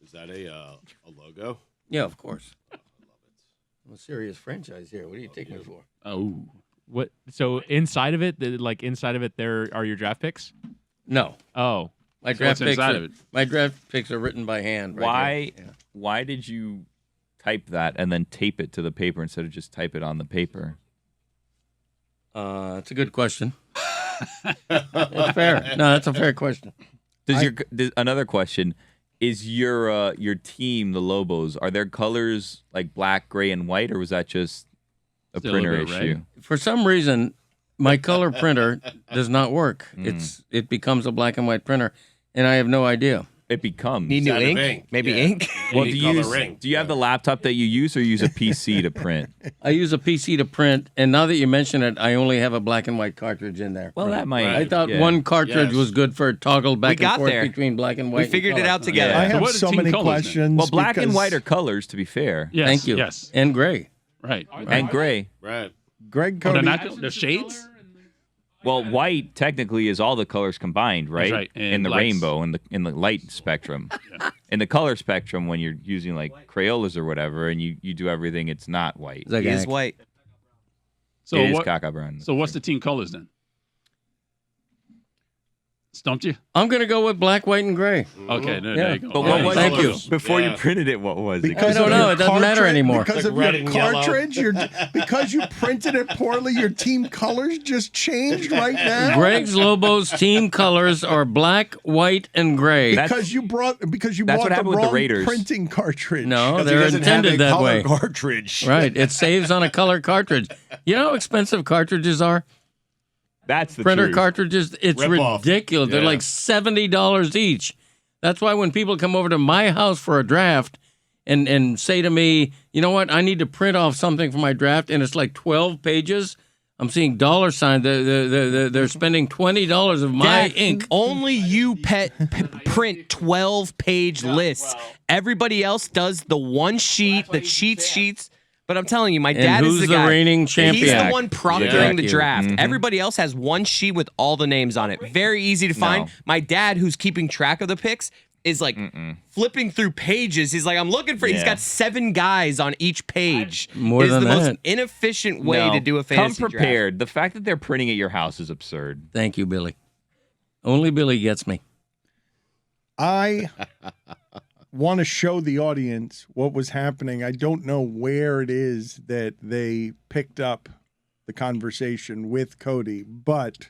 Is that a logo? Yeah, of course. I'm a serious franchise here. What do you take me for? Oh. What? So inside of it, there are your draft picks. No. Oh, My So draft what's picks. inside of it? My draft picks are written by hand. Right Why? here. Why did you type that and then tape it to the paper instead of just type it on the paper? It's a good question. It's fair. No, that's a fair question. Another question? Is your team, the Lobos, are their colors like black, gray, and white, or was that just a Still a printer bit red? issue? For some reason, my color printer does not work. It becomes a black and white printer, and I have no idea. It becomes. Need new Instead of ink? ink. Maybe Yeah. ink? Well, Any do you color ink. have the laptop that you use, or use a PC to print? I use a PC to print, and now that you mention it, I only have a black and white cartridge in there. Well, that might. Right. I thought yeah. one cartridge Yes. was good for toggle back and got forth there. between black and white. We and figured it color. out together. Yeah. I have what are so team many colors then? questions. Well, black and because white are colors, to be fair. Yes. Thank you. Yes. And gray. Right. And gray. Right. Greg Oh, Cody. they're not the shades? Well, white technically is all the colors combined, right? right. And In the blacks. rainbow, in the light spectrum. In the color spectrum, when you're using like Crayolas or whatever, and you do everything, it's not white. Zagak. He is white. So it is what? caca brown. So what's the team colors then? Stumped you? I'm going to go with black, white, and gray. Okay, there Yeah. you go. But All what right. was Thank it you. before you Yeah. printed it? What was it? Because I don't of know. your It doesn't matter cartridge- anymore. Because Like of red your and yellow. cartridge, because you printed it poorly, your team colors just changed right now. Greg's Lobos team colors are black, white, and gray. Because you bought that's the what happened with the wrong Raiders. printing cartridge. No, 'Cause he they're doesn't have intended a that color way. cartridge. Right. It saves on a color cartridge. You know how expensive cartridges are? That's the Printer truth. cartridges, it's Rip off. ridiculous. They're Yeah. like $70 each. That's why when people come over to my house for a draft and say to me, you know what, I need to print off something for my draft, and it's like 12 pages, I'm seeing dollar sign. They're spending $20 of my Dad, ink. Only you print 12-page lists. Everybody else does the one sheet, the cheat sheets. But I'm telling you, my dad who's is the guy. reigning He's champion? the one proctoring Yeah. the draft. Mhm. Everybody else has one sheet with all the names on it. Very easy to find. No. My dad, who's keeping track of the picks, is like flipping through pages. He's like, I'm looking for. He's Yeah. got 7 guys on each page. More It is than the that. most inefficient way No, to do a fantasy Come prepared. The fact that they're printing at your house is absurd. Thank you, Billy. Only Billy gets me. I want to show the audience what was happening. I don't know where it is that they picked up the conversation with Cody, but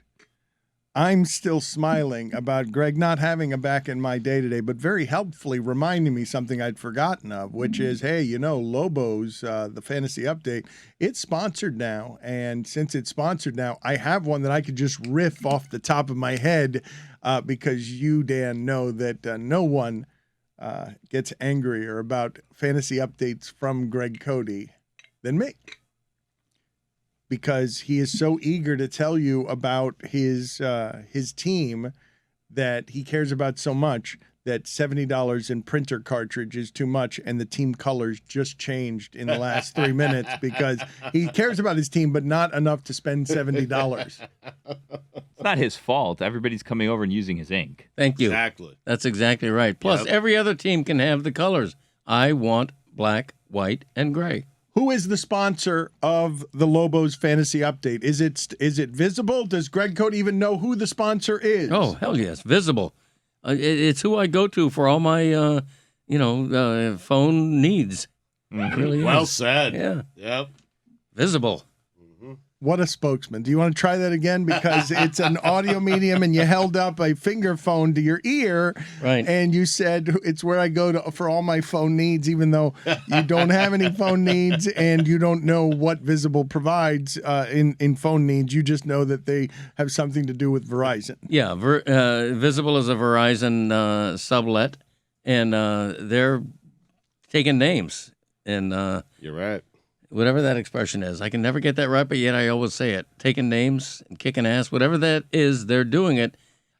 I'm still smiling about Greg not having a back in my day today, but very helpfully reminding me something I'd forgotten of, which is, hey, you know, Lobos, the fantasy update, it's sponsored now. And since it's sponsored now, I have one that I could just riff off the top of my head because you, Dan, know that no one gets angrier about fantasy updates from Greg Cody than me, because he is so eager to tell you about his team that he cares about so much that $70 in printer cartridge is too much, and the team colors just changed in the last 3 minutes because he cares about his team, but not enough to spend $70. It's not his fault. Everybody's coming over and using his ink. Thank you. Exactly. That's exactly right. Plus, Yep. every other team can have the colors. I want black, white, and gray. Who is the sponsor of the Lobos fantasy update? Is it Visible? Does Greg Cody even know who the sponsor is? Oh, hell yes. Visible. It's who I go to for all my, phone needs. It really Well is. said. Yeah. Yep. Visible. What a spokesman. Do you want to try that again? Because it's an audio medium and you held up a finger phone to your ear. Right. And you said it's where I go to for all my phone needs, even though you don't have any phone needs and you don't know what Visible provides in phone needs. You just know that they have something to do with Verizon. Yeah. Visible is a Verizon sublet, and they're taking names. And You're right. whatever that expression is. I can never get that right, but yet I always say it. Taking names and kicking ass, whatever that is, they're doing it.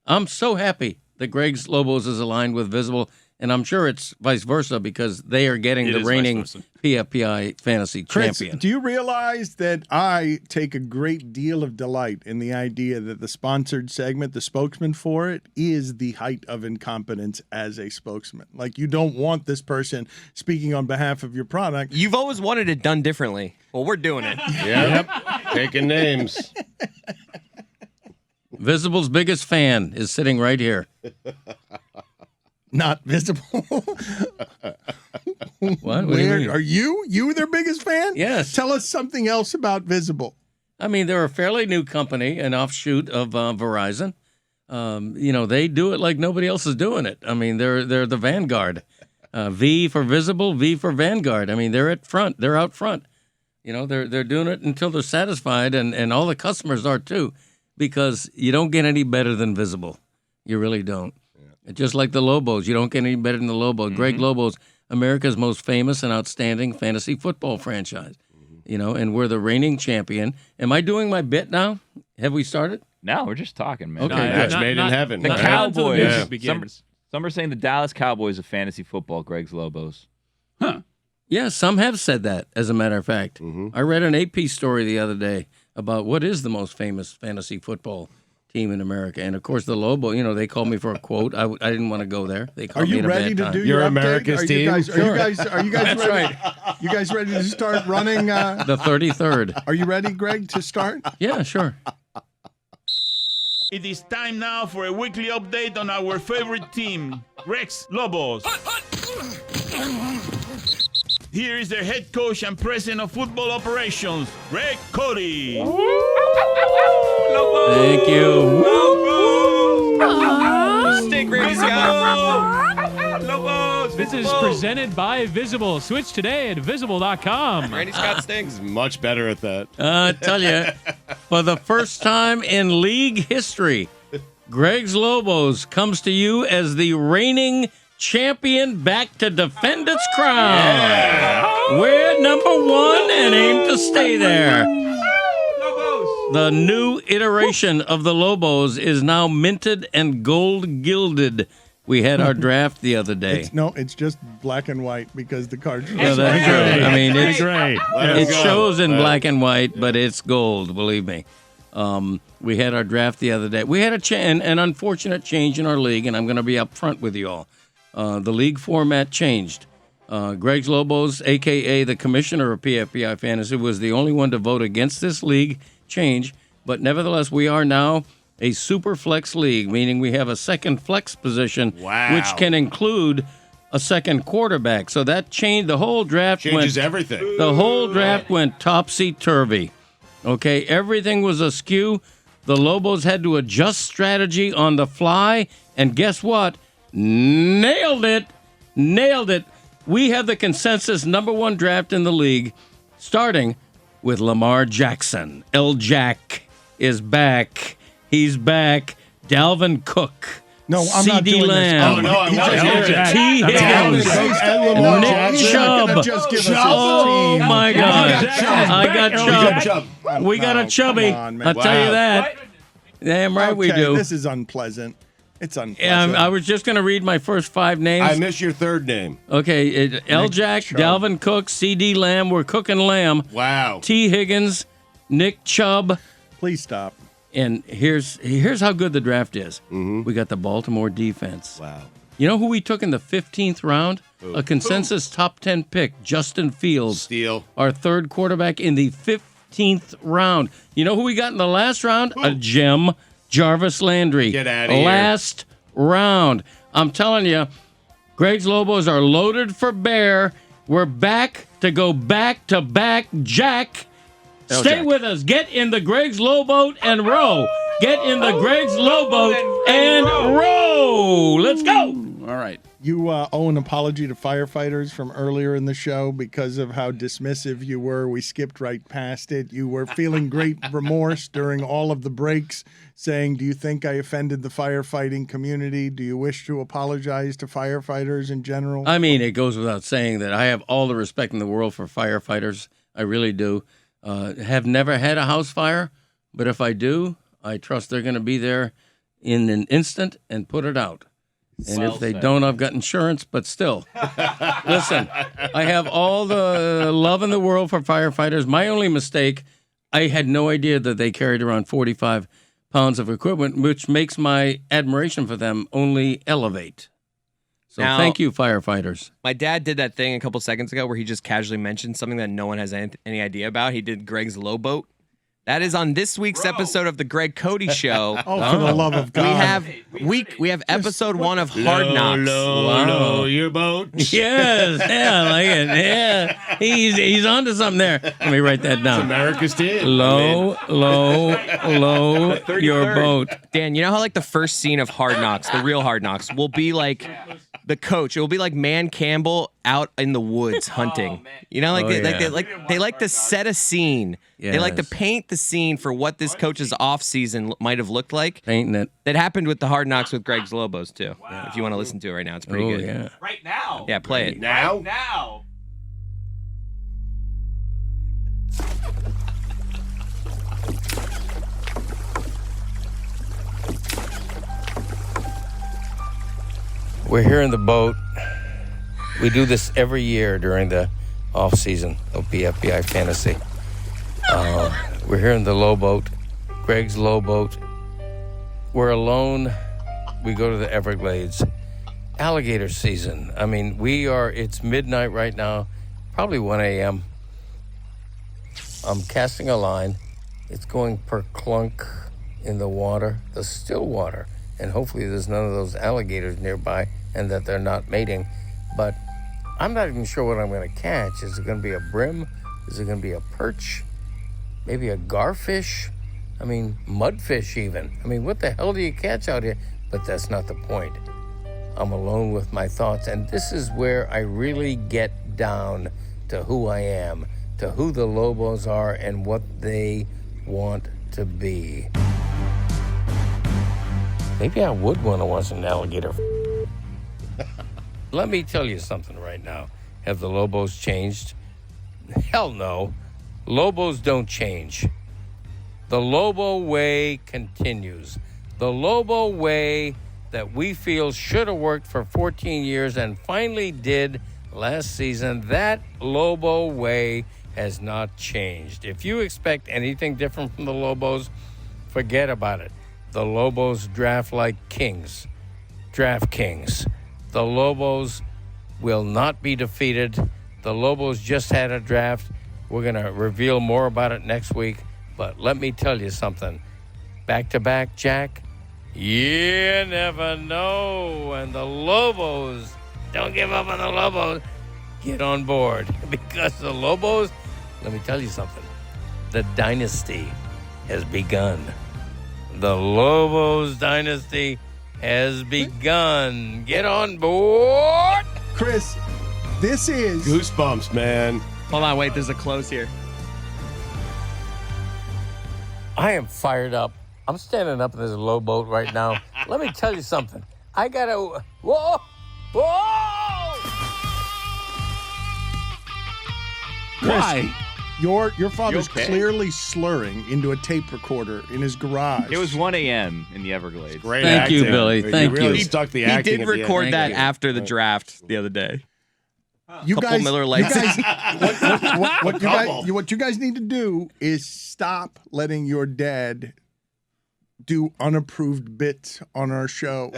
I'm so happy that Greg's Lobos is aligned with Visible, And I'm sure it's vice versa because they are getting It the is vice reigning versa. PFPI fantasy Chris, champion. do you realize that I take a great deal of delight in the idea that the sponsored segment, the spokesman for it, is the height of incompetence as a spokesman? Like, you don't want this person speaking on behalf of your product. You've always wanted it done differently. Well, we're doing it. Yep. Taking names. Visible's biggest fan is sitting right here. Not visible. What? What do you Where mean? are you? You their biggest fan? Yes. Tell us something else about Visible. I mean, they're a fairly new company, an offshoot of Verizon. They do it like nobody else is doing it. I mean, they're the vanguard. V for Visible, V for Vanguard. I mean, they're at front. They're out front. They're doing it until they're satisfied, and all the customers are too, because you don't get any better than Visible. You really don't. Just like the Lobos, you don't get any better than the Lobos. Greg Lobo's America's most famous and outstanding fantasy football franchise. And we're the reigning champion. Am I doing my bit now? Have we started? No, we're just talking, man. Okay, No, good. Match made in heaven. The right? Cowboys. Until the music Yeah. begins. Some are saying the Dallas Cowboys are fantasy football. Greg's Lobos. Yeah, some have said that, as a matter of fact. I read an AP story the other day about what is the most famous fantasy football team in America. And, of course, the Lobo, they called me for a quote. I didn't want to go there. They Are called me you at a ready bad to time. do You're your America's update? team? Are you guys That's ready? You guys ready to start running? The 33rd. Are you ready, Greg, to start? Yeah, sure. It is time now for a weekly update on our favorite team, Rex Lobos. Here is their head coach and president of football operations, Greg Cody. Thank you. Stink, Randy Scott. This is presented by Visible. Switch today at visible.com. Randy Scott stinks. He's much better at that. I tell you, for the first time in league history, Greg's Lobos comes to you as the reigning champion back to defend its crown. We're number one and aim to stay there. The new iteration of the Lobos is now minted and gold gilded. We had our draft the other day. It's just black and white because the cards. Yeah, that's true. I mean, Let it him go. shows in black and white, but it's gold, believe me. We had our draft the other day. We had an unfortunate change in our league, and I'm going to be up front with you all. The league format changed. Greg's Lobos, a.k.a. the commissioner of PFPI Fantasy, was the only one to vote against this league change, but nevertheless, we are now a super flex league, meaning we have a second flex position, Wow. which can include a second quarterback. So that changed the whole draft. Changes everything. The whole draft went topsy-turvy. Okay, everything was askew. The Lobos had to adjust strategy on the fly, and guess what? Nailed it. We have the consensus number one draft in the league, starting with Lamar Jackson. L-Jack is back. He's back. Dalvin Cook. No, I'm not CD doing this. Lamb. Oh, no, I He want just- to hear it. T. Higgins. No, Nick he's not gonna Chubb. just give us his Oh, team. my God. I got Chubb. Chubb. We got a chubby. Come on, man. I'll tell you Wow. that. Damn right we Okay, do. This is unpleasant. It's unpleasant. I was just going to read my first five names. I miss your third name. Okay, L-Jack, Chubb. Dalvin Cook, CD Lamb. We're cooking lamb. Wow. T. Higgins, Nick Chubb. Please stop. And here's how good the draft is. We got the Baltimore defense. Wow. You know who we took in the 15th round? A consensus top 10 pick, Justin Fields. Steal. Our third quarterback in the 15th round. You know who we got in the last round? A gem, Jarvis Landry. Get outta here. Last round. I'm telling you, Greg's Lobos are loaded for bear. We're back to go back-to-back Jack. Stay with us. Get in the Greg's Lowboat and row. Get in the Greg's Lowboat and row. Let's go. All right. You owe an apology to firefighters from earlier in the show because of how dismissive you were. We skipped right past it. You were feeling great remorse during all of the breaks, saying, do you think I offended the firefighting community? Do you wish to apologize to firefighters in general? I mean, it goes without saying that I have all the respect in the world for firefighters. I really do. Have never had a house fire, but if I do, I trust they're going to be there in an instant and put it out. And if they don't, I've got insurance, but still. Listen, I have all the love in the world for firefighters. My only mistake, I had no idea that they carried around 45 pounds of equipment, which makes my admiration for them only elevate. So thank you, firefighters. My dad did that thing a couple seconds ago where he just casually mentioned something that no one has any idea about. He did Greg's low boat. That is on this week's episode of the Greg Cody Show. Oh, for the love of God. We have episode 1 of Hard Knocks. Low your boat. Yes, yeah, I like it. Yeah, he's onto something there. Let me write that down. America's team. Low your boat. Dan, you know how like the first scene of Hard Knocks, the real Hard Knocks, will be like the coach. It will be like Man Campbell out in the woods hunting. You know, they like to set a scene. Yes. They like to paint the scene for what this coach's off season might have looked like. Painting it. That happened with the Hard Knocks with Greg's Lobos too. If you want to listen to it right now, it's pretty good. Yeah. Right now. Yeah, play it. Now? Right now. We're here in the boat. We do this every year during the off season of BFBI Fantasy. We're here in the low boat, Greg's low boat. We're alone. We go to the Everglades. Alligator season. I mean, it's midnight right now, probably 1 a.m. I'm casting a line. It's going per clunk in the water, the still water. And hopefully there's none of those alligators nearby and that they're not mating. But I'm not even sure what I'm going to catch. Is it going to be a brim? Is it going to be a perch? Maybe a garfish? I mean, mudfish even. I mean, what the hell do you catch out here? But that's not the point. I'm alone with my thoughts, and this is where I really get down to who I am, to who the Lobos are and what they want to be. Maybe I would want to watch an alligator. Let me tell you something right now. Have the Lobos changed? Hell no. Lobos don't change. The Lobo way continues. The Lobo way that we feel should have worked for 14 years and finally did last season, that Lobo way has not changed. If you expect anything different from the Lobos, forget about it. The Lobos draft like kings. Draft kings. The Lobos will not be defeated. The Lobos just had a draft. We're going to reveal more about it next week. But let me tell you something. Back-to-back, Jack, you never know. And the Lobos, don't give up on the Lobos. Get on board. Because the Lobos, let me tell you something. The dynasty has begun. The Lobos dynasty has begun. Get on board. Chris, this is Goosebumps, man. Hold on, wait, there's a close here. I am fired up. I'm standing up in this low boat right now. Let me tell you something. I got to... Whoa! Chris, Why? your father's okay? clearly slurring into a tape recorder in his garage. It was 1 a.m. in the Everglades. Great Thank you, acting. Billy. Thank really you. stuck the He acting did at the end. record Thank that you. after the draft the other day. You Couple guys, Miller Lights. What you guys need to do is stop letting your dad do unapproved bits on our show.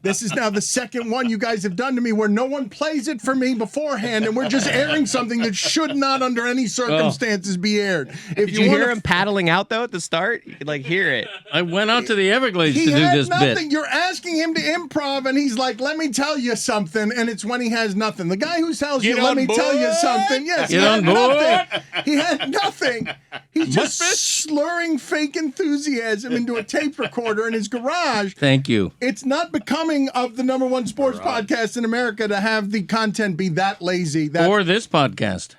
This is now the second one you guys have done to me where no one plays it for me beforehand, and we're just airing something that should not under any circumstances be aired. If Did you hear him paddling out though at the start? You could like hear it. I went out to the Everglades he to do had this nothing. bit. You're asking him to improv, and he's like, "Let me tell you something," and it's when he has nothing. The guy who tells you, "Let me tell you something," yes, he Get had on board. nothing. He had nothing. He's just slurring fake enthusiasm into a tape recorder in his garage. Thank you. It's not becoming of the #1 sports podcast in America to have the content be that lazy. That Or this podcast.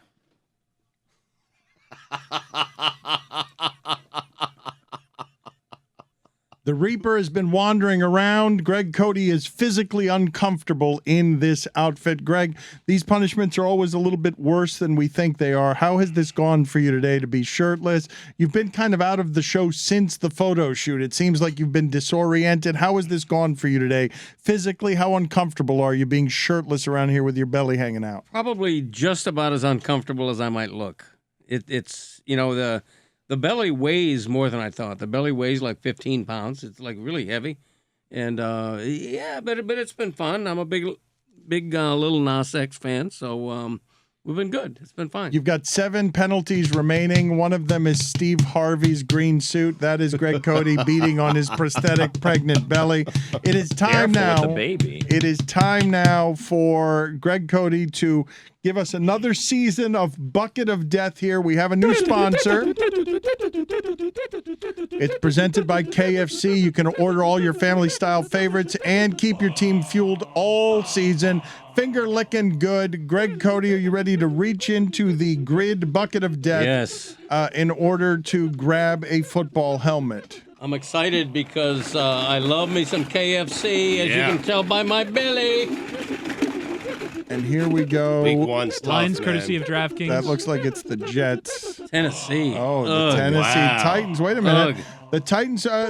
The Reaper has been wandering around. Greg Cody is physically uncomfortable in this outfit. Greg, these punishments are always a little bit worse than we think they are. How has this gone for you today to be shirtless? You've been kind of out of the show since the photo shoot. It seems like you've been disoriented. How has this gone for you today? Physically, how uncomfortable are you being shirtless around here with your belly hanging out? Probably just about as uncomfortable as I might look. It's the belly weighs more than I thought. The belly weighs like 15 pounds. It's like really heavy. And but it's been fun. I'm a big Lil Nas X fan, so we've been good. It's been fine. You've got 7 penalties remaining. One of them is Steve Harvey's green suit. That is Greg Cody beating on his prosthetic pregnant belly. It is time now. With the baby. It is time now for Greg Cody to give us another season of Bucket of Death here. We have a new sponsor. It's presented by KFC. You can order all your family-style favorites and keep your team fueled all season. Finger licking good. Greg Cody, are you ready to reach into the grid Bucket of Death? Yes. In order to grab a football helmet? I'm excited because I love me some KFC, as you can tell by my belly. And here we go. Week 1's tough, Lines man. courtesy of DraftKings. That looks like it's the Jets. Tennessee. Oh, the Ugh. Tennessee wow. Titans. Wait a minute. Ugh. The Titans are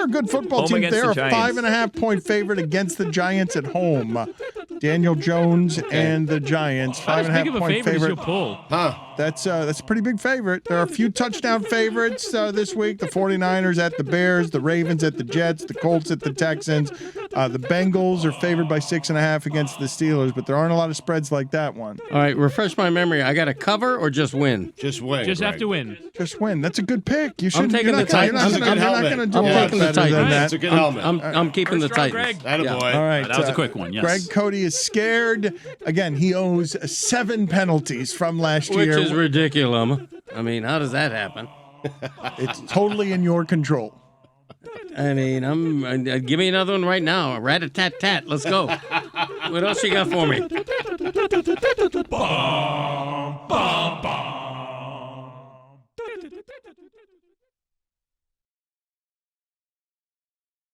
a good football Home team. against They're a the Giants. 5.5-point favorite against the Giants at home. Daniel Jones and the Giants, How big of a 5.5-point favorite is favorite. your pull? That's a pretty big favorite. There are a few touchdown favorites this week. The 49ers at the Bears, the Ravens at the Jets, the Colts at the Texans. The Bengals are favored by 6.5 against the Steelers, but there aren't a lot of spreads like that one. All right, refresh my memory. I got to cover or just win? Just win. Just have Greg. to win. Just win. That's a good pick. You should. taking the Titans. You're not helmet. going to do I'm a lot taking the better than Titans. that. It's a good helmet. I'm keeping the First round, Titans. Greg. Attaboy. All right. That was a quick one, yes. Greg Cody is scared. Again, he owes 7 penalties from last Which year. is ridiculous. I mean, how does that happen? It's totally in your control. I mean, give me another one right now. Rat-a-tat-tat. Let's go. What else you got for me?